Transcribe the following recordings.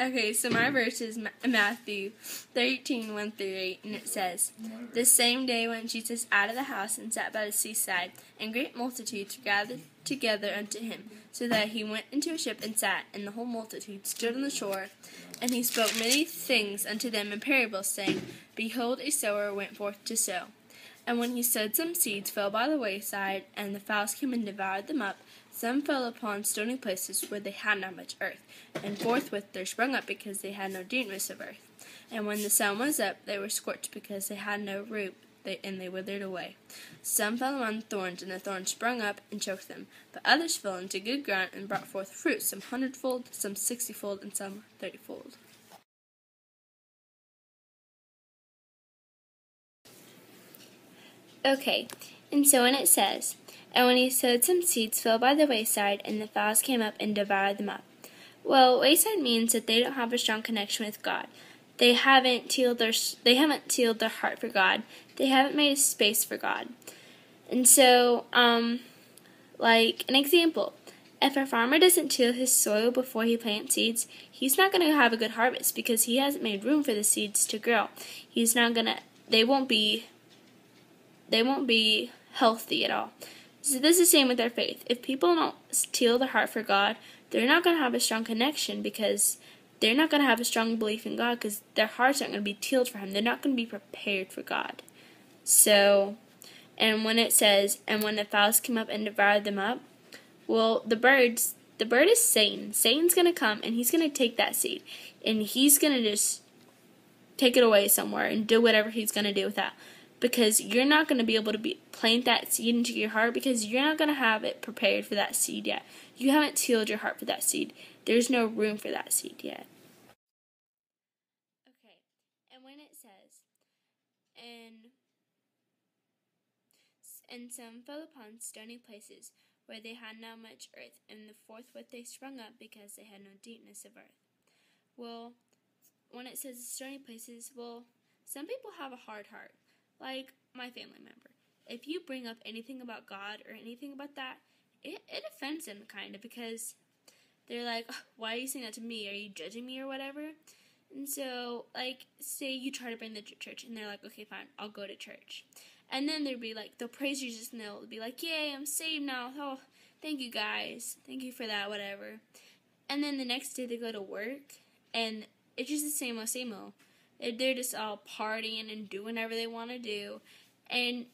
Okay, so my verse is Matthew 13:1-8, and it says, "The same day went Jesus out of the house and sat by the seaside, and great multitudes gathered together unto him, so that he went into a ship and sat, and the whole multitude stood on the shore. And he spoke many things unto them in parables, saying, Behold, a sower went forth to sow. And when he sowed, some seeds fell by the wayside, and the fowls came and devoured them up. Some fell upon stony places where they had not much earth, and forthwith there sprung up, because they had no deepness of earth. And when the sun was up, they were scorched, because they had no root, and they withered away. Some fell among thorns, and the thorns sprung up and choked them. But others fell into good ground and brought forth fruit, some 100-fold, some 60-fold, and some 30-fold. Okay, and so when it says, "And when he sowed, some seeds fell by the wayside, and the fowls came up and devoured them up." Well, wayside means that they don't have a strong connection with God. They haven't tilled their heart for God. They haven't made a space for God. And so, like an example, if a farmer doesn't till his soil before he plants seeds, he's not going to have a good harvest because he hasn't made room for the seeds to grow. They won't be healthy at all. So this is the same with their faith. If people don't till their heart for God, they're not going to have a strong connection, because they're not going to have a strong belief in God, because their hearts aren't going to be tilled for him. They're not going to be prepared for God. So, and when it says, "And when the fowls came up and devoured them up," well, the bird is Satan. Satan's going to come, and he's going to take that seed, and he's going to just take it away somewhere and do whatever he's going to do with that. Because you're not going to be able to plant that seed into your heart, because you're not going to have it prepared for that seed yet. You haven't tilled your heart for that seed. There's no room for that seed yet. Okay, and when it says, and some fell upon stony places where they had not much earth, and forthwith they sprung up, because they had no deepness of earth. Well, when it says stony places, well, some people have a hard heart. Like my family member. If you bring up anything about God or anything about that, it offends them kind of, because they're like, "Oh, why are you saying that to me? Are you judging me or whatever?" And so, like, say you try to bring them to church, and they're like, "Okay, fine, I'll go to church." And then they'll be like, they'll praise Jesus, and they'll be like, "Yay, I'm saved now. Oh, thank you guys. Thank you for that, whatever." And then the next day they go to work, and it's just the same old. They're just all partying and doing whatever they want to do, and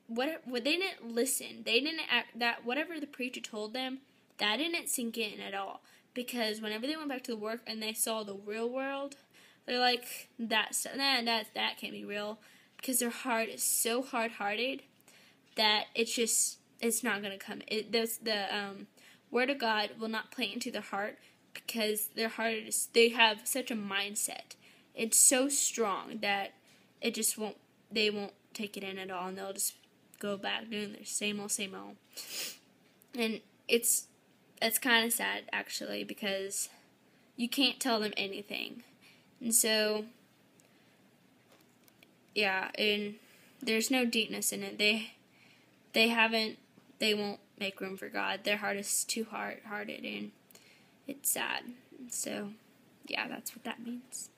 what they didn't listen. They didn't act that whatever the preacher told them, that didn't sink in at all. Because whenever they went back to work and they saw the real world, they're like, that can't be real, because their heart is so hard-hearted that it's not gonna come. The word of God will not plant into their heart, because their heart they have such a mindset. It's so strong that they won't take it in at all, and they'll just go back doing their same old. And it's kind of sad, actually, because you can't tell them anything. And so, yeah, and there's no deepness in it. They won't make room for God. Their heart is too hard-hearted, and it's sad. So, yeah, that's what that means.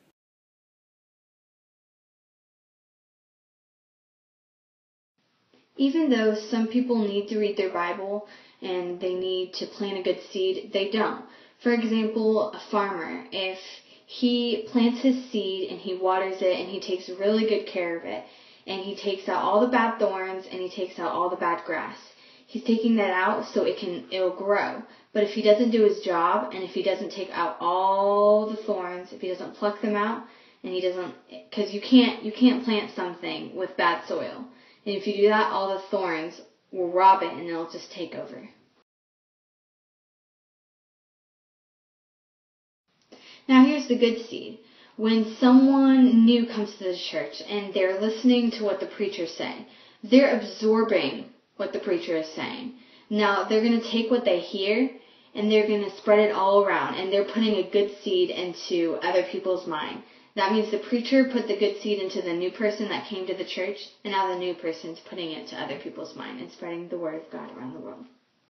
Even though some people need to read their Bible and they need to plant a good seed, they don't. For example, a farmer, if he plants his seed and he waters it and he takes really good care of it, and he takes out all the bad thorns and he takes out all the bad grass, he's taking that out so it'll grow. But if he doesn't do his job, and if he doesn't take out all the thorns, if he doesn't pluck them out, and he doesn't, because you can't plant something with bad soil. And if you do that, all the thorns will rob it, and it'll just take over. Now here's the good seed. When someone new comes to the church and they're listening to what the preacher's saying, they're absorbing what the preacher is saying. Now they're going to take what they hear and they're going to spread it all around, and they're putting a good seed into other people's mind. That means the preacher put the good seed into the new person that came to the church, and now the new person's putting it to other people's mind and spreading the word of God around the world.